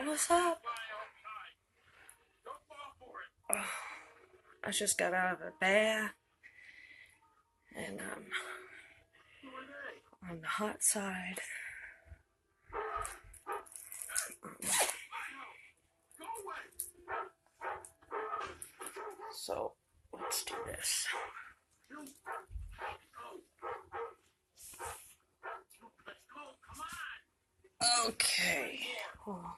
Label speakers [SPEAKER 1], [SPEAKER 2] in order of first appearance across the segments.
[SPEAKER 1] What's up? Oh, I just got out of a bath and on the hot side. So let's do this. Okay. Oh.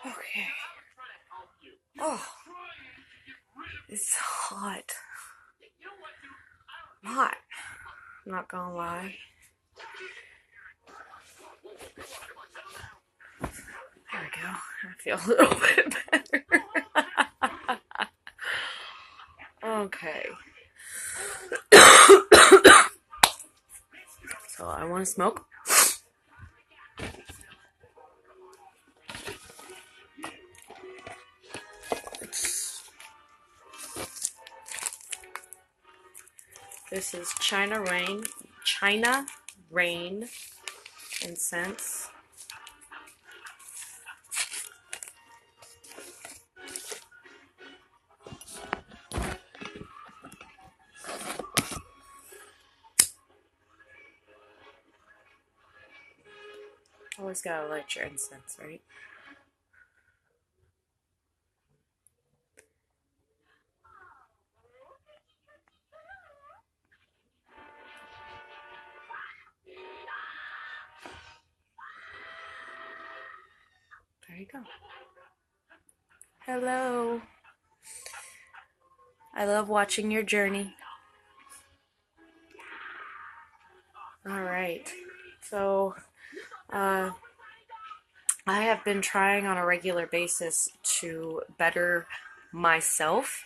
[SPEAKER 1] Okay. Oh, it's hot. Hot. I'm not gonna lie. There we go. I feel a little bit better. Okay. So I want to smoke. This is China Rain incense. Always gotta light your incense, right? There you go. Hello. I love watching your journey. Alright. So, I have been trying on a regular basis to better myself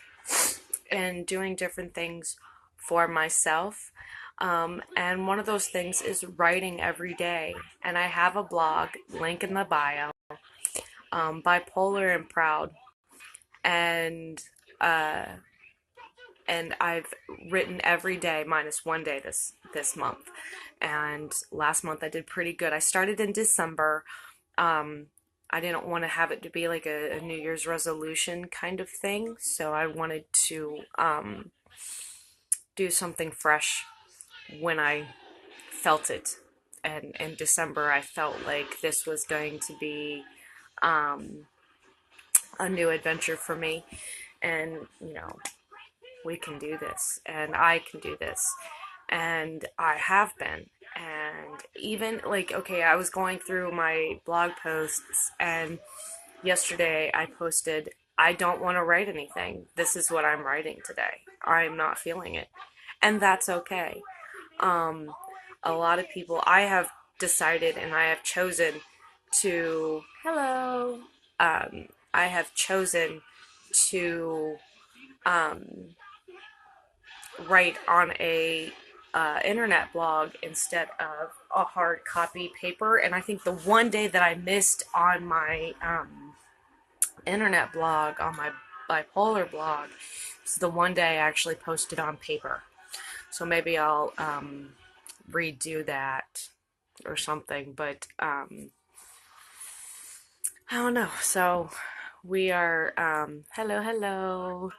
[SPEAKER 1] and doing different things for myself. And one of those things is writing every day. And I have a blog, link in the bio, Bipolar and Proud. And uh, and I've written every day minus one day this month. And last month I did pretty good. I started in December. I didn't want to have it to be like a New Year's resolution kind of thing, so I wanted to do something fresh when I felt it. And in December, I felt like this was going to be a new adventure for me. And, we can do this, and I can do this. And I have been. And even, like, okay, I was going through my blog posts, and yesterday I posted, I don't want to write anything. This is what I'm writing today. I'm not feeling it. And that's okay. Um, a lot of people, I have decided and I have chosen to, hello, I have chosen to write on a internet blog instead of a hard copy paper. And I think the one day that I missed on my internet blog, on my bipolar blog, is the one day I actually posted on paper. So maybe I'll redo that or something, but I don't know. So we are, hello.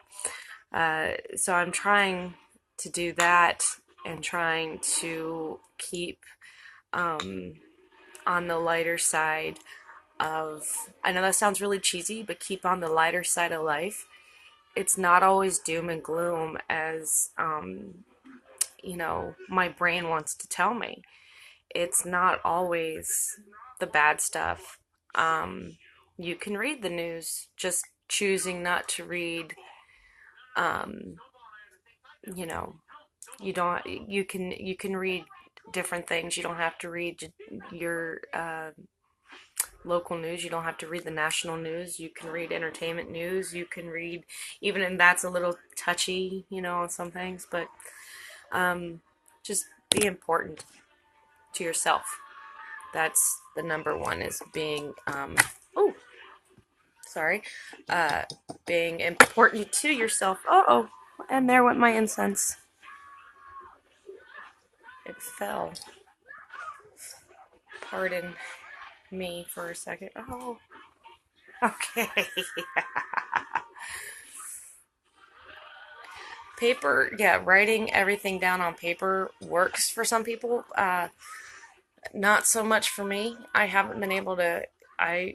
[SPEAKER 1] So I'm trying to do that and trying to keep on the lighter side of, I know that sounds really cheesy, but keep on the lighter side of life. It's not always doom and gloom as, my brain wants to tell me. It's not always the bad stuff. You can read the news, just choosing not to read, um, you know, you can read different things. You don't have to read your local news. You don't have to read the national news. You can read entertainment news. You can read, even, and that's a little touchy, on some things, but just be important to yourself. That's the number one, is being, oh, sorry, being important to yourself. Oh, and there went my incense. It fell. Pardon me for a second. Oh, okay. Paper, yeah, writing everything down on paper works for some people. Not so much for me. I haven't been able to. I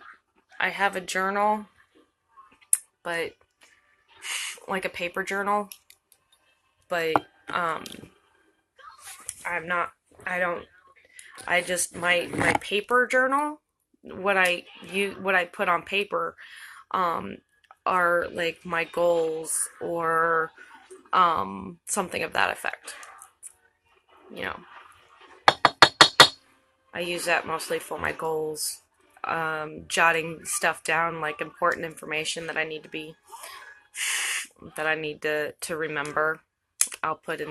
[SPEAKER 1] have a journal, but like a paper journal, but um, I'm not. I don't. I just my paper journal. What I put on paper, um, are like my goals or something of that effect. You know, I use that mostly for my goals, jotting stuff down, like important information that I need to remember. I'll put that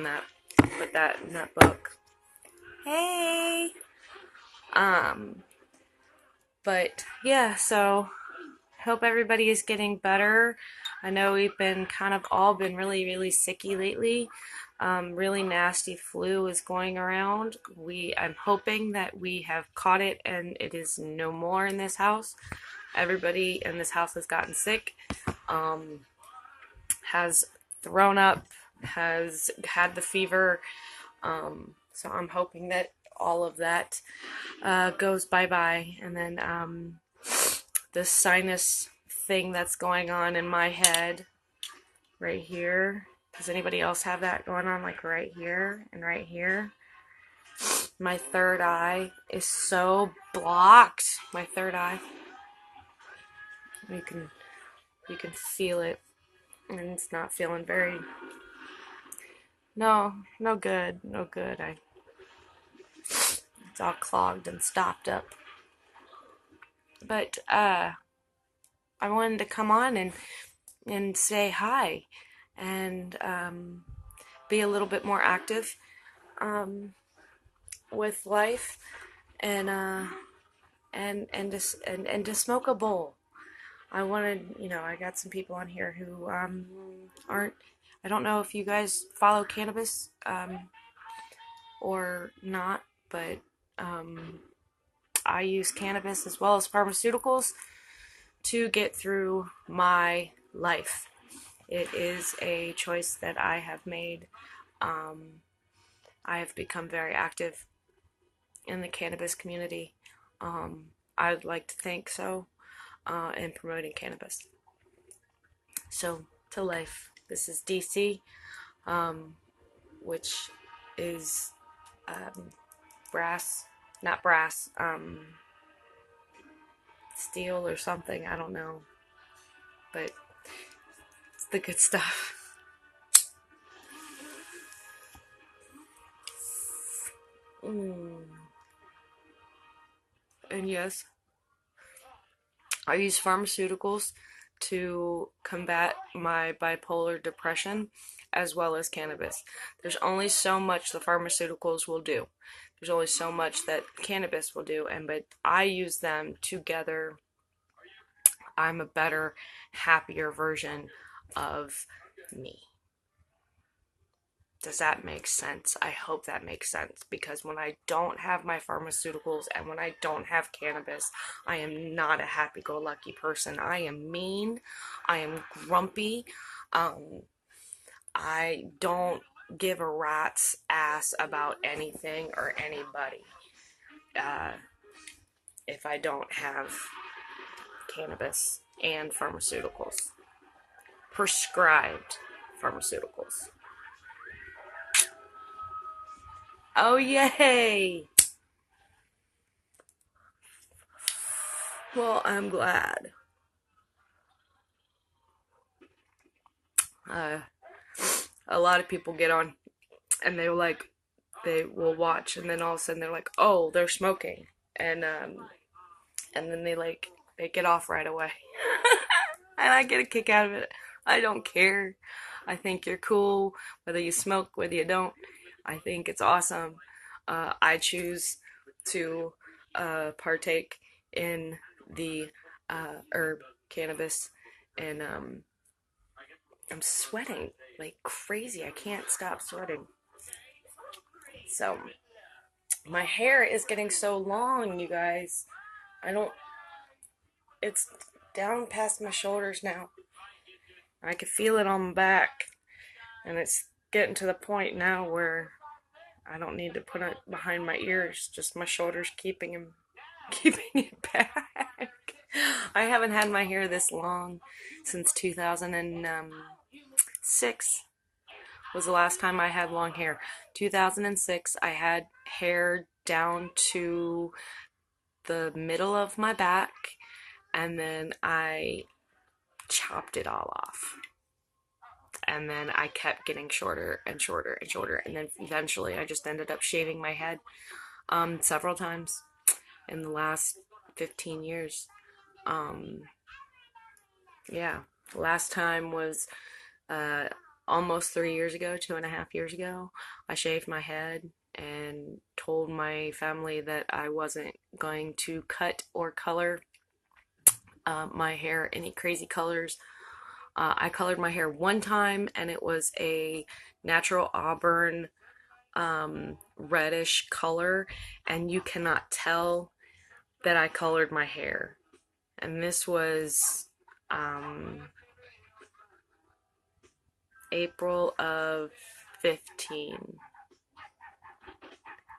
[SPEAKER 1] in that book. Hey. Um, but yeah, so hope everybody is getting better. I know we've been kind of all been really, really sicky lately. Really nasty flu is going around. I'm hoping that we have caught it and it is no more in this house. Everybody in this house has gotten sick, has thrown up, has had the fever. So I'm hoping that all of that goes bye-bye. And then this sinus thing that's going on in my head right here. Does anybody else have that going on, like right here and right here? My third eye is so blocked. My third eye. You can feel it, and it's not feeling very. No good, no good. It's all clogged and stopped up. But I wanted to come on and say hi, and be a little bit more active um, with life, and and to smoke a bowl. I wanted, I got some people on here who aren't. I don't know if you guys follow cannabis or not, but um, I use cannabis as well as pharmaceuticals to get through my life. It is a choice that I have made. I have become very active in the cannabis community. I'd like to think so, in promoting cannabis. So, to life. This is DC, which is brass, not brass, steel or something. I don't know. But it's the good stuff. Mm. And yes, I use pharmaceuticals to combat my bipolar depression as well as cannabis. There's only so much the pharmaceuticals will do. There's only so much that cannabis will do, but I use them together. I'm a better, happier version of me. Does that make sense? I hope that makes sense, because when I don't have my pharmaceuticals and when I don't have cannabis, I am not a happy-go-lucky person. I am mean. I am grumpy. Um, I don't give a rat's ass about anything or anybody uh, if I don't have cannabis and pharmaceuticals. Prescribed pharmaceuticals. Oh, yay! Well, I'm glad. Uh, a lot of people get on and they will watch, and then all of a sudden they're like, oh, they're smoking. And then they get off right away. And I get a kick out of it. I don't care. I think you're cool, whether you smoke, whether you don't. I think it's awesome. I choose to partake in the herb cannabis, and I'm sweating like crazy. I can't stop sweating. So My hair is getting so long, you guys. I don't, it's down past my shoulders now. I can feel it on my back, and it's getting to the point now where I don't need to put it behind my ears, just my shoulders keeping it back. I haven't had my hair this long since 2006 was the last time I had long hair. 2006, I had hair down to the middle of my back, and then I chopped it all off. And then I kept getting shorter and shorter and shorter, and then eventually I just ended up shaving my head several times in the last 15 years. Um, yeah, last time was uh, almost 3 years ago, 2.5 years ago. I shaved my head and told my family that I wasn't going to cut or color my hair any crazy colors. I colored my hair one time, and it was a natural auburn reddish color, and you cannot tell that I colored my hair. And this was April of 15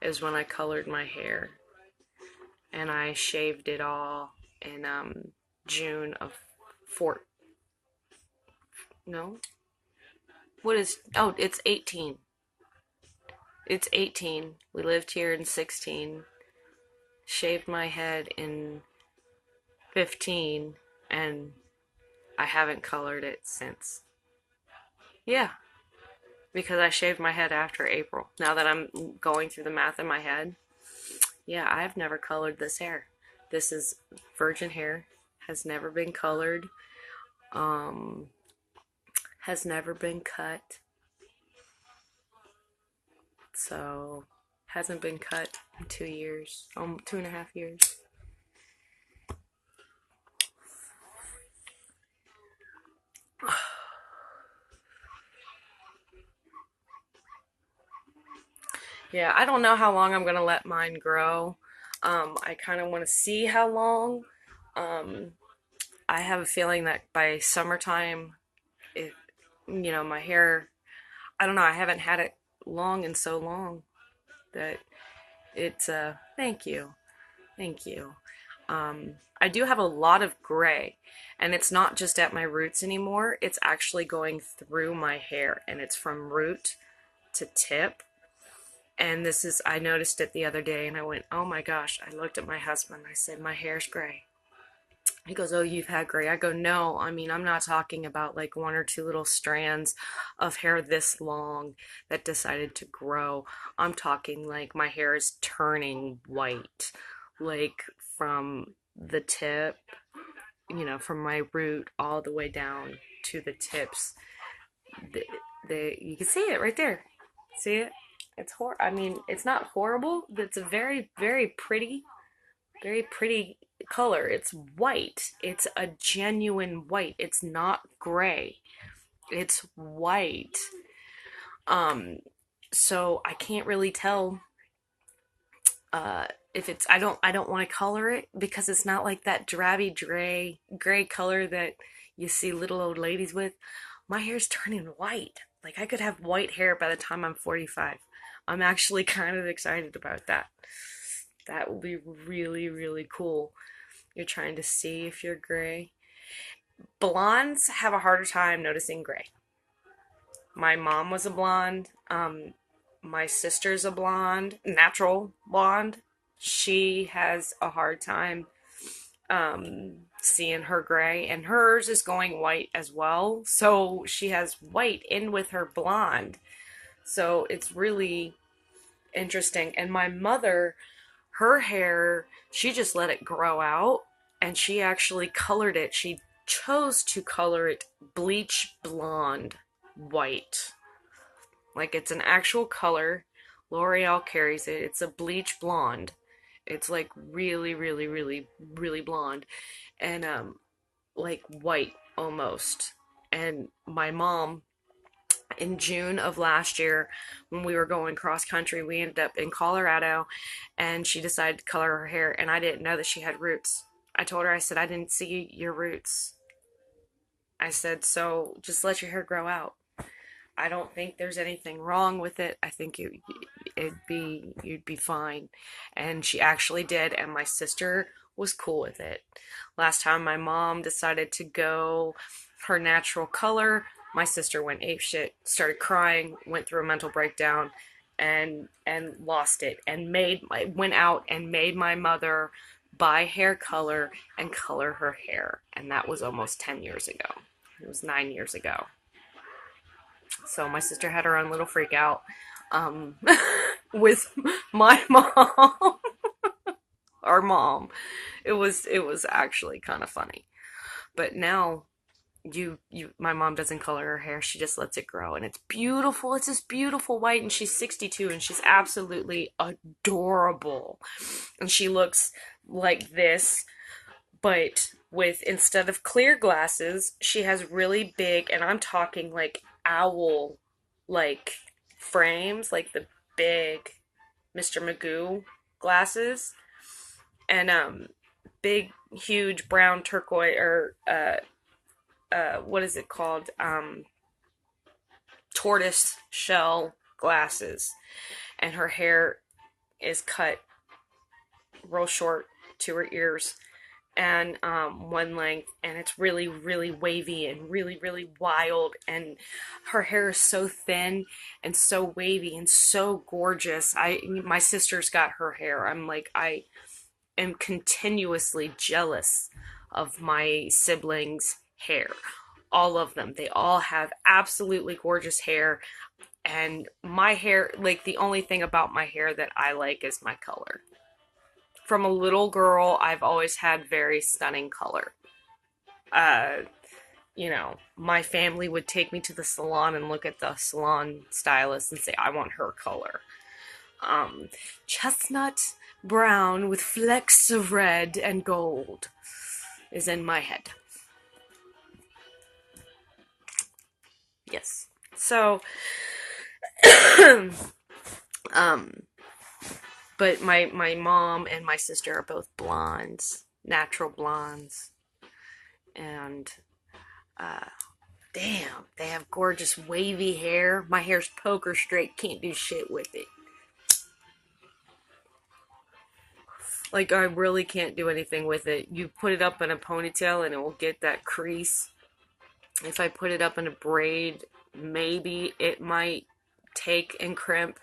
[SPEAKER 1] is when I colored my hair, and I shaved it all in June of 4. No, what is? Oh, it's 18. It's 18. We lived here in 16. Shaved my head in 15, and I haven't colored it since. Yeah, because I shaved my head after April. Now that I'm going through the math in my head, yeah, I've never colored this hair. This is virgin hair, has never been colored, um, has never been cut. So, hasn't been cut in 2 years, 2.5 years. Yeah, I don't know how long I'm gonna let mine grow. I kind of want to see how long. Um, I have a feeling that by summertime, it, my hair, I don't know, I haven't had it long and so long that it's, thank you, thank you. I do have a lot of gray, and it's not just at my roots anymore, it's actually going through my hair, and it's from root to tip. And this is, I noticed it the other day, and I went, oh my gosh. I looked at my husband, I said, my hair's gray. He goes, oh, you've had gray. I go, no, I mean, I'm not talking about like one or two little strands of hair this long that decided to grow. I'm talking like my hair is turning white, like from the tip, from my root all the way down to the tips. You can see it right there. See it? I mean, it's not horrible. It's a very, very pretty color. It's white. It's a genuine white. It's not gray. It's white. Um, so I can't really tell if it's I don't want to color it because it's not like that drabby gray color that you see little old ladies with. My hair's turning white. Like I could have white hair by the time I'm 45. I'm actually kind of excited about that. That will be really, really cool. You're trying to see if you're gray. Blondes have a harder time noticing gray. My mom was a blonde. My sister's a blonde, natural blonde. She has a hard time seeing her gray, and hers is going white as well. So she has white in with her blonde. So it's really interesting. And my mother, her hair, she just let it grow out, and she actually colored it. She chose to color it bleach blonde white. Like it's an actual color. L'Oreal carries it. It's a bleach blonde. It's like really, really, really, really blonde. And like white almost. And my mom In June of last year, when we were going cross country, we ended up in Colorado, and she decided to color her hair, and I didn't know that she had roots. I told her, I said, I didn't see your roots. I said, so just let your hair grow out. I don't think there's anything wrong with it. I think you'd be fine. And she actually did, and my sister was cool with it. Last time my mom decided to go her natural color, my sister went apeshit, started crying, went through a mental breakdown, and lost it, and went out and made my mother buy hair color and color her hair, and that was almost 10 years ago. It was 9 years ago. So my sister had her own little freak out um, with my mom, our mom. It was actually kind of funny. But now my mom doesn't color her hair. She just lets it grow, and it's beautiful. It's this beautiful white, and she's 62, and she's absolutely adorable. And she looks like this, but with, instead of clear glasses, she has really big, and I'm talking like owl like frames, like the big Mr. Magoo glasses, and big huge brown turquoise, or what is it called, tortoise shell glasses, and her hair is cut real short to her ears, and one length, and it's really, really wavy and really, really wild, and her hair is so thin and so wavy and so gorgeous. My sister's got her hair. I am continuously jealous of my siblings' hair. All of them. They all have absolutely gorgeous hair, and my hair, like, the only thing about my hair that I like is my color. From a little girl, I've always had very stunning color. Uh, my family would take me to the salon and look at the salon stylist and say, I want her color. Um, Chestnut brown with flecks of red and gold is in my head. Yes. So, um, but my mom and my sister are both blondes, natural blondes, and uh, damn, they have gorgeous wavy hair. My hair's poker straight, can't do shit with it. Like, I really can't do anything with it. You put it up in a ponytail and it will get that crease. If I put it up in a braid, maybe it might take and crimp.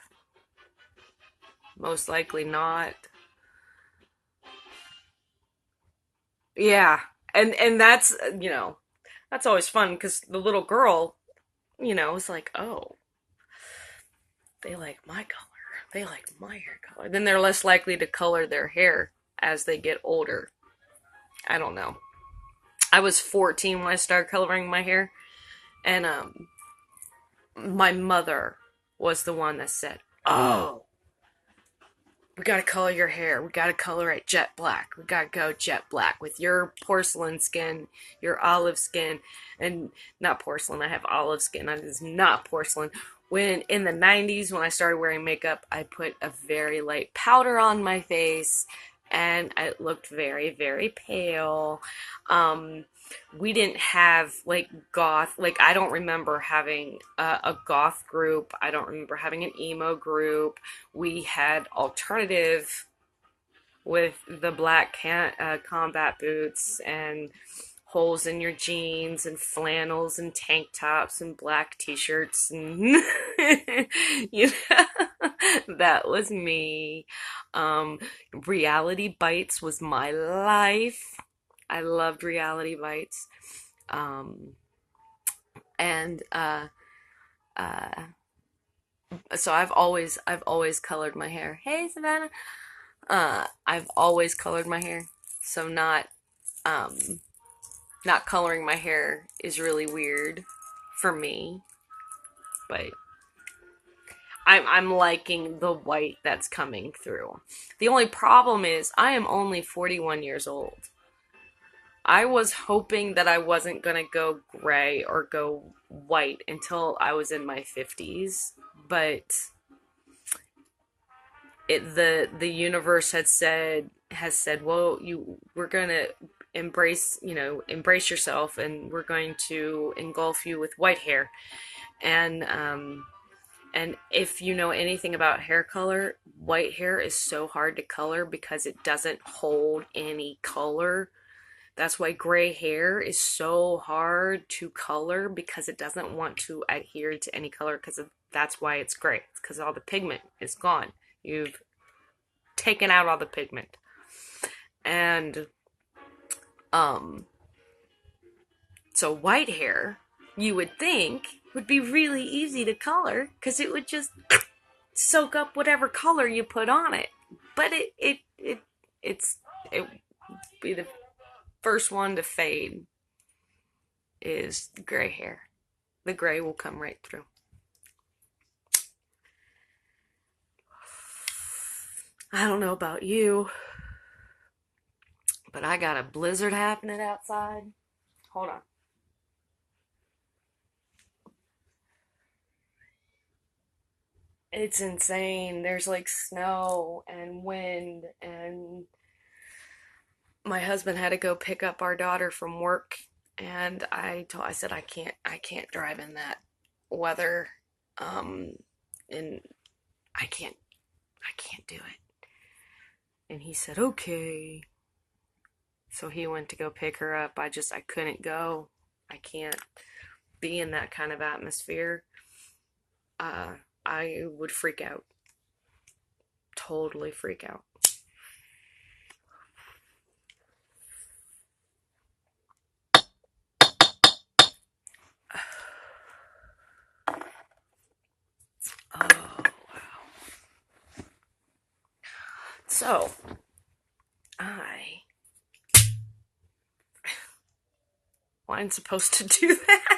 [SPEAKER 1] Most likely not. Yeah. And that's, that's always fun, because the little girl, is like, oh, they like my color. They like my hair color. Then they're less likely to color their hair as they get older. I don't know. I was 14 when I started coloring my hair, and my mother was the one that said, "Oh, we gotta color your hair. We gotta color it jet black. We gotta go jet black with your porcelain skin, your olive skin, and not porcelain. I have olive skin. That is not porcelain." When in the 90s, when I started wearing makeup, I put a very light powder on my face, and it looked very, very pale. Um, we didn't have like goth, like, I don't remember having a goth group. I don't remember having an emo group. We had alternative with the black combat boots and holes in your jeans and flannels and tank tops and black t-shirts, and you know, that was me. Reality Bites was my life. I loved Reality Bites. Um, and uh, so I've always colored my hair. Hey, Savannah. I've always colored my hair. So um not coloring my hair is really weird for me, but I'm liking the white that's coming through. The only problem is I am only 41 years old. I was hoping that I wasn't gonna go gray or go white until I was in my 50s, but the universe has said, well, we're gonna embrace yourself, and we're going to engulf you with white hair. And if you know anything about hair color, white hair is so hard to color because it doesn't hold any color. That's why gray hair is so hard to color, because it doesn't want to adhere to any color, because that's why it's gray. It's because all the pigment is gone. You've taken out all the pigment. And um so white hair, you would think, would be really easy to color because it would just soak up whatever color you put on it. But it be the first one to fade is gray hair. The gray will come right through. I don't know about you, but I got a blizzard happening outside. Hold on. It's insane. There's like snow and wind, and my husband had to go pick up our daughter from work, and I said I can't drive in that weather. Um and I can't do it. And he said, "Okay." So he went to go pick her up. I couldn't go. I can't be in that kind of atmosphere. Uh I would freak out. Totally freak out. Oh, wow. So, I wasn't supposed to do that.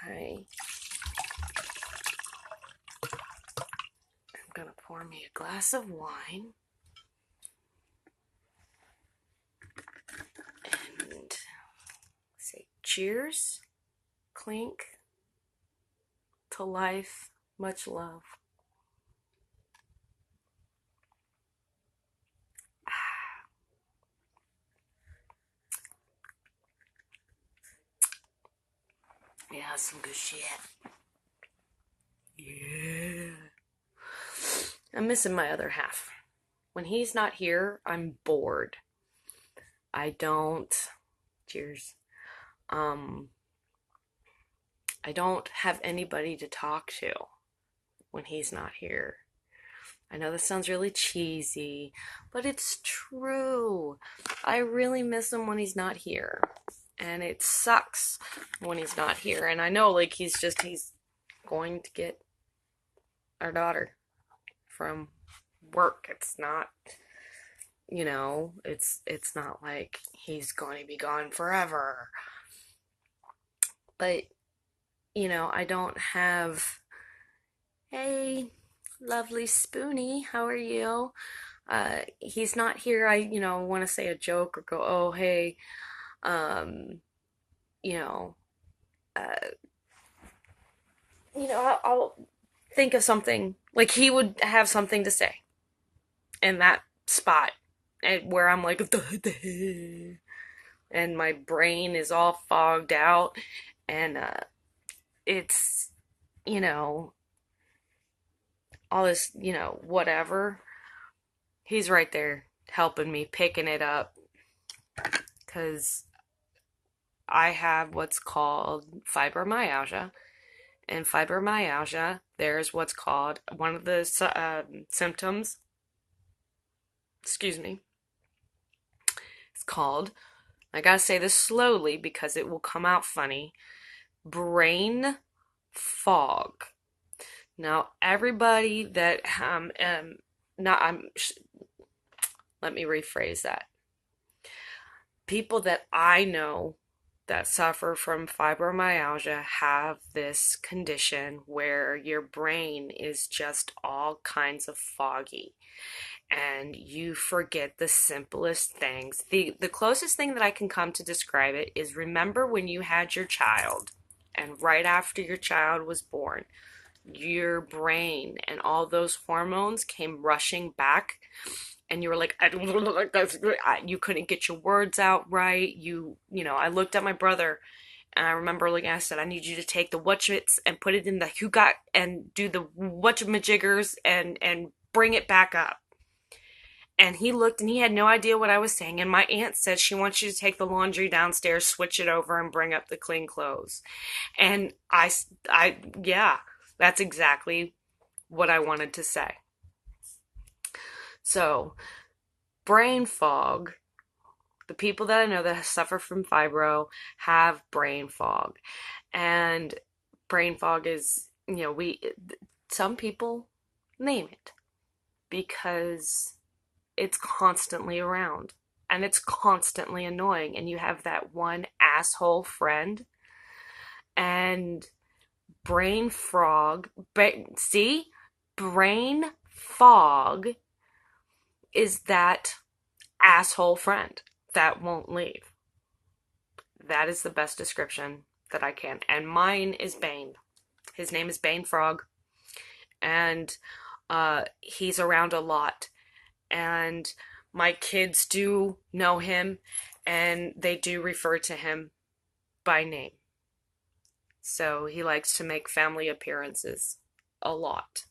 [SPEAKER 1] I'm gonna pour me a glass of wine and say cheers, clink, to life, much love. Yeah, some good shit. Yeah. I'm missing my other half. When he's not here, I'm bored. I don't. Cheers. Um, I don't have anybody to talk to when he's not here. I know this sounds really cheesy, but it's true. I really miss him when he's not here. And it sucks when he's not here. And I know, like, he's going to get our daughter from work. It's not, it's not like he's going to be gone forever. But, I don't have, hey, lovely Spoonie, how are you? He's not here. I, want to say a joke or go, oh, hey, um, you know, uh, I'll think of something. Like, he would have something to say in that spot, and where I'm like, and my brain is all fogged out, and it's, you know, all this, whatever. He's right there helping me, picking it up, because I have what's called fibromyalgia. And fibromyalgia, there's what's called one of the symptoms, excuse me, it's called, I gotta say this slowly because it will come out funny, brain fog. Now, everybody that, not, let me rephrase that. People that I know that suffer from fibromyalgia have this condition where your brain is just all kinds of foggy. and you forget the simplest things. The closest thing that I can come to describe it is, remember when you had your child, and right after your child was born, your brain and all those hormones came rushing back, and you were like, you couldn't get your words out right. I looked at my brother, and I remember looking, I said, I need you to take the whatchits and put it in the who got and do the whatchamajiggers and bring it back up. And he looked and he had no idea what I was saying. And my aunt said she wants you to take the laundry downstairs, switch it over, and bring up the clean clothes. And yeah, that's exactly what I wanted to say. So, brain fog, the people that I know that suffer from fibro have brain fog. And brain fog is, some people name it because it's constantly around and it's constantly annoying, and you have that one asshole friend. And brain frog see brain fog is that asshole friend that won't leave. That is the best description that I can. And mine is Bane. His name is Bane Frog, and he's around a lot. And my kids do know him, and they do refer to him by name. So he likes to make family appearances a lot.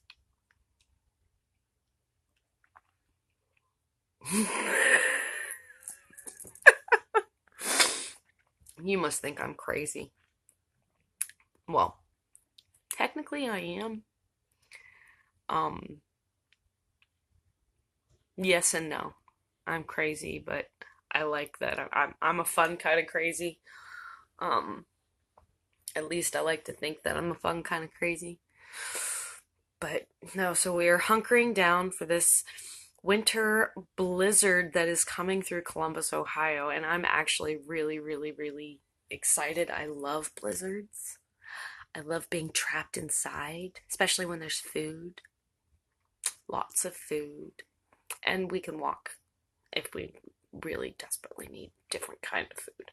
[SPEAKER 1] You must think I'm crazy. Well, technically I am. Yes and no. I'm crazy, but I like that. I'm a fun kind of crazy. Um, at least I like to think that I'm a fun kind of crazy. But no, so we are hunkering down for this winter blizzard that is coming through Columbus, Ohio, and I'm actually really, really, really excited. I love blizzards. I love being trapped inside, especially when there's food. Lots of food. And we can walk if we really desperately need different kind of food.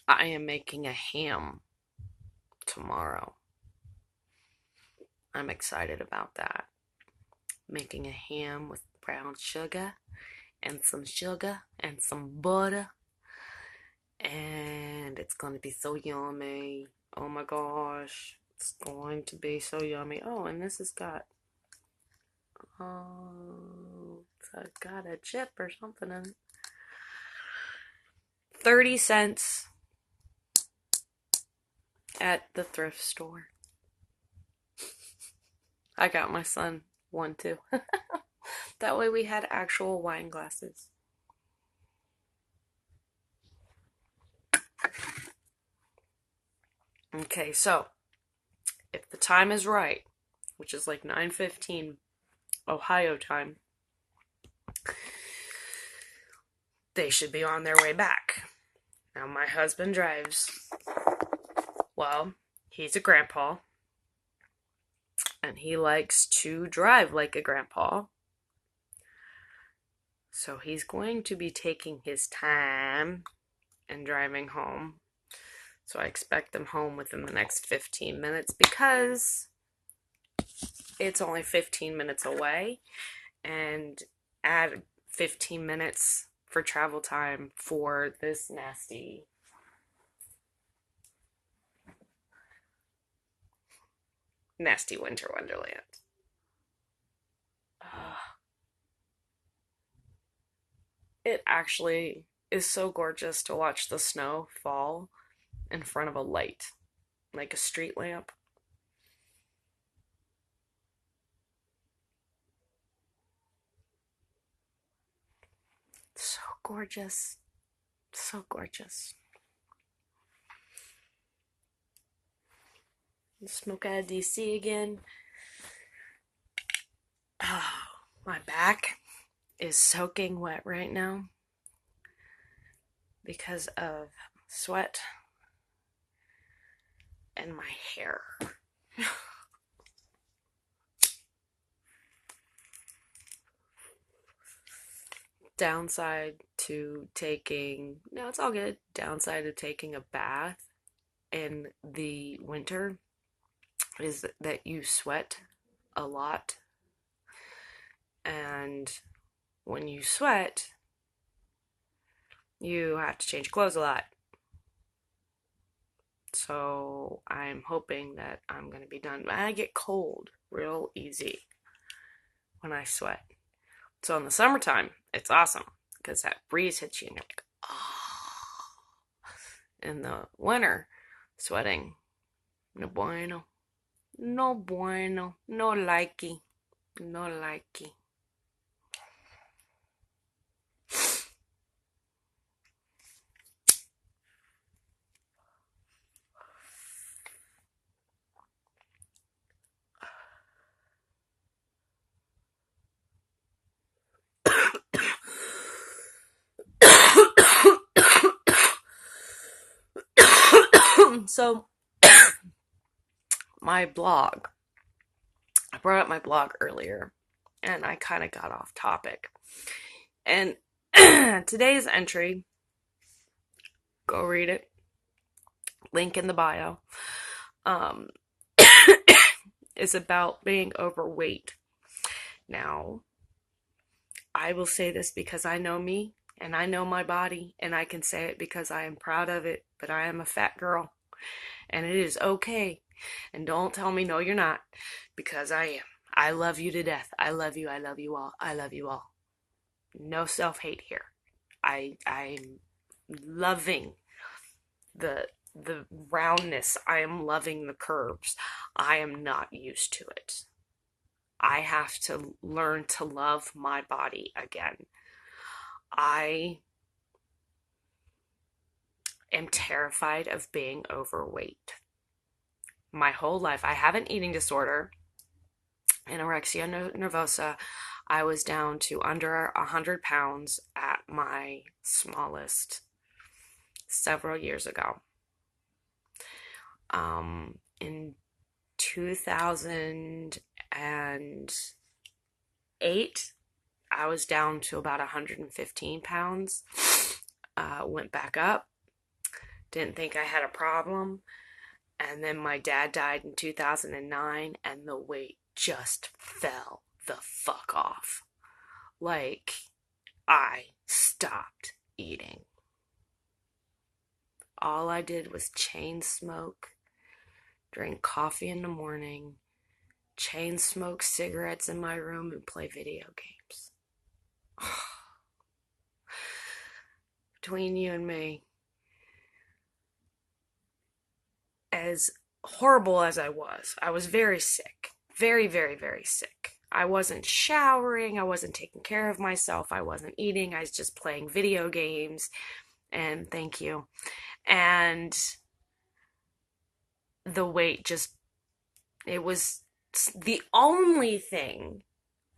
[SPEAKER 1] I am making a ham tomorrow. I'm excited about that. Making a ham with brown sugar and some butter. And it's going to be so yummy. Oh my gosh. It's going to be so yummy. Oh, and this has got, it's got a chip or something in it. 30 cents at the thrift store. I got my son one too. That way we had actual wine glasses. Okay, so if the time is right, which is like 9:15 Ohio time, they should be on their way back. Now my husband drives. Well, he's a grandpa, and he likes to drive like a grandpa. So he's going to be taking his time and driving home. So I expect them home within the next 15 minutes because it's only 15 minutes away, and add 15 minutes for travel time for this nasty winter wonderland. It actually is so gorgeous to watch the snow fall in front of a light, like a street lamp. So gorgeous. So gorgeous. Smoke out of DC again. Oh, my back is soaking wet right now because of sweat and my hair. Downside to taking, no, it's all good. Downside to taking a bath in the winter is that you sweat a lot. And when you sweat, you have to change clothes a lot. So I'm hoping that I'm going to be done. I get cold real easy when I sweat. So in the summertime, it's awesome because that breeze hits you and you're like, oh. In the winter, sweating, no bueno. No bueno. No likey. No likey. So, my blog. I brought up my blog earlier, and I kind of got off topic. And today's entry, go read it. Link in the bio. Um, is about being overweight. Now, I will say this because I know me and I know my body, and I can say it because I am proud of it, but I am a fat girl, and it is okay. And don't tell me no, you're not, because I am. I love you to death. I love you. I love you all. I love you all. No self-hate here. I'm loving the roundness. I am loving the curves. I am not used to it. I have to learn to love my body again. I am terrified of being overweight. My whole life, I have an eating disorder, anorexia nervosa. I was down to under 100 pounds at my smallest several years ago. In 2008, I was down to about 115 pounds. Went back up. Didn't think I had a problem. And then my dad died in 2009, and the weight just fell the fuck off. Like, I stopped eating. All I did was chain smoke, drink coffee in the morning, chain smoke cigarettes in my room, and play video games. Between you and me, as horrible as I was very sick. Very, very, very sick. I wasn't showering. I wasn't taking care of myself. I wasn't eating. I was just playing video games. And thank you. And the weight just, it was the only thing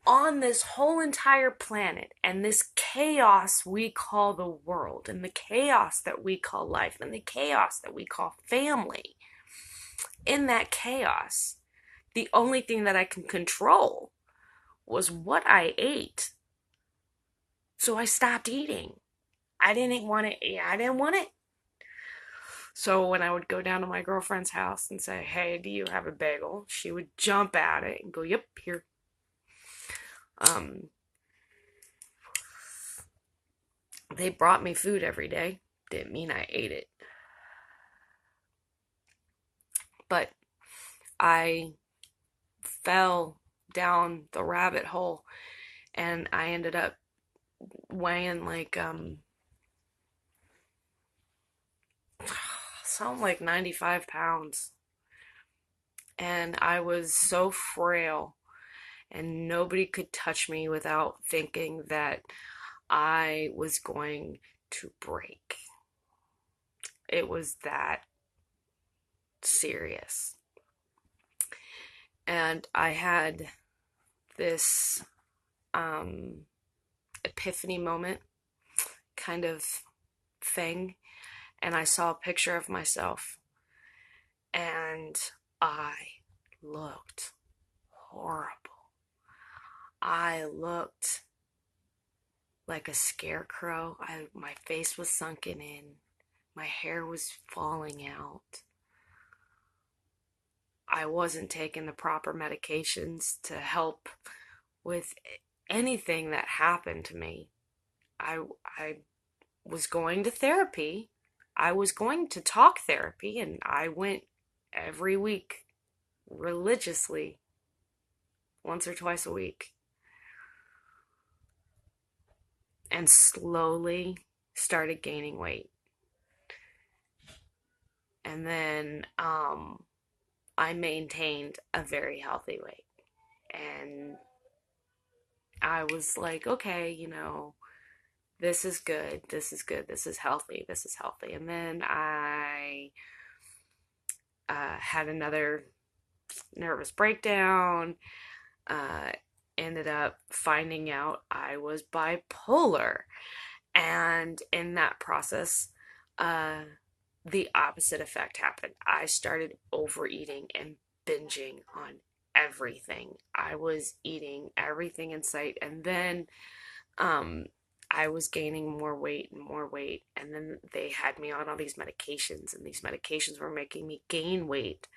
[SPEAKER 1] on this whole entire planet and this chaos we call the world, and the chaos that we call life, and the chaos that we call family. In that chaos, the only thing that I can control was what I ate. So I stopped eating. I didn't want it. I didn't want it. So when I would go down to my girlfriend's house and say, hey, do you have a bagel? She would jump at it and go, yep, here. They brought me food every day. Didn't mean I ate it. But I fell down the rabbit hole, and I ended up weighing like something like 95 pounds, and I was so frail, and nobody could touch me without thinking that I was going to break. It was that serious. And I had this epiphany moment kind of thing, and I saw a picture of myself, and I looked horrible. I looked like a scarecrow. My face was sunken in. My hair was falling out. I wasn't taking the proper medications to help with anything that happened to me. I was going to therapy. I was going to talk therapy, and I went every week religiously, once or twice a week, and slowly started gaining weight. And then I maintained a very healthy weight. And I was like, okay, this is good, this is good, this is healthy, this is healthy. And then I had another nervous breakdown, uh, ended up finding out I was bipolar. And in that process, the opposite effect happened. I started overeating and binging on everything. I was eating everything in sight. And then I was gaining more weight and more weight. And then they had me on all these medications, and these medications were making me gain weight.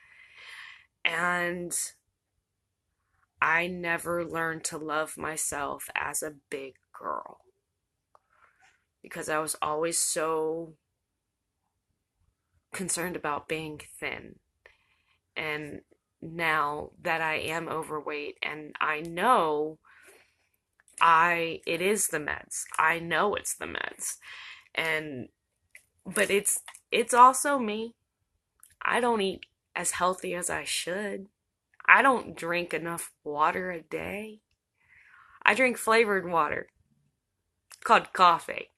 [SPEAKER 1] And I never learned to love myself as a big girl because I was always so concerned about being thin. And now that I am overweight and I know it is the meds. I know it's the meds. And but it's also me. I don't eat as healthy as I should. I don't drink enough water a day. I drink flavored water called coffee.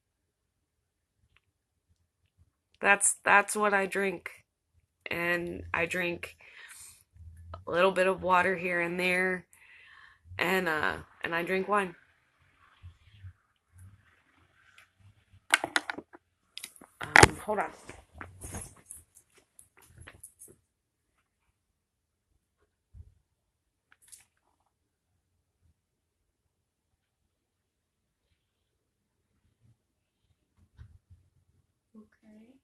[SPEAKER 1] That's what I drink. And I drink a little bit of water here and there, and I drink wine. Hold on. Okay.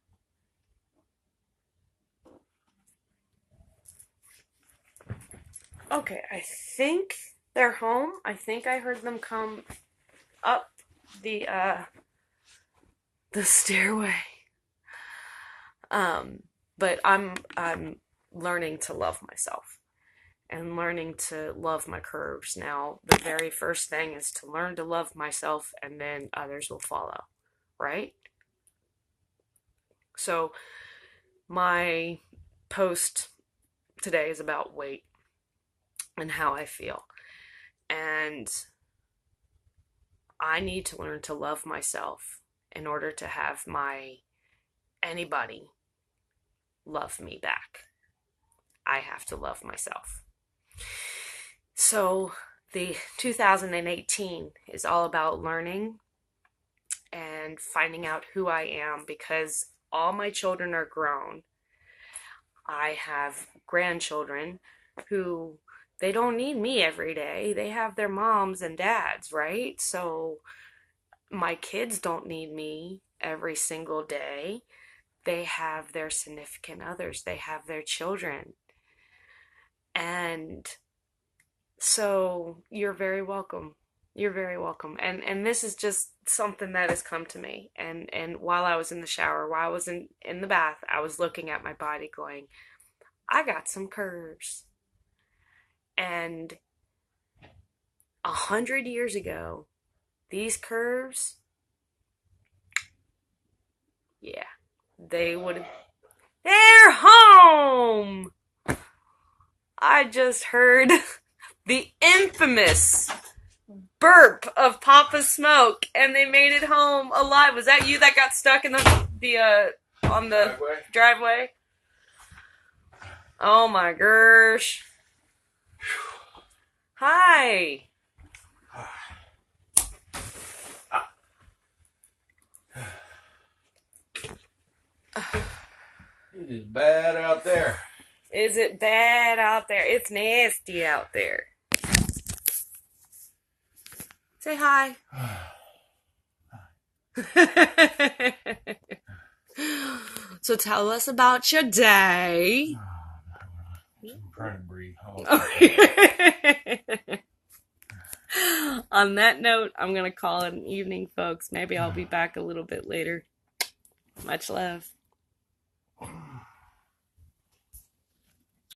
[SPEAKER 1] Okay, I think they're home. I think I heard them come up the the stairway. Um, but I'm learning to love myself and learning to love my curves. Now, the very first thing is to learn to love myself, and then others will follow, right? So, my post today is about weight and how I feel. And I need to learn to love myself in order to have anybody love me back. I have to love myself. So the 2018 is all about learning and finding out who I am, because all my children are grown. I have grandchildren who they don't need me every day. They have their moms and dads, right? So my kids don't need me every single day. They have their significant others, they have their children. And so you're very welcome. You're very welcome. And this is just something that has come to me. And while I was in the shower, while I was in the bath, I was looking at my body going, I got some curves. And 100 years ago, these curves, yeah, they would. They're home! I just heard the infamous burp of Papa Smoke, and they made it home alive. Was that you that got stuck in the on the driveway? Oh my gosh. Hi.
[SPEAKER 2] It is bad out there.
[SPEAKER 1] Is it bad out there? It's nasty out there. Say hi. So tell us about your day.
[SPEAKER 2] I'm trying to breathe.
[SPEAKER 1] On that note, I'm going to call it an evening, folks. Maybe I'll be back a little bit later. Much love.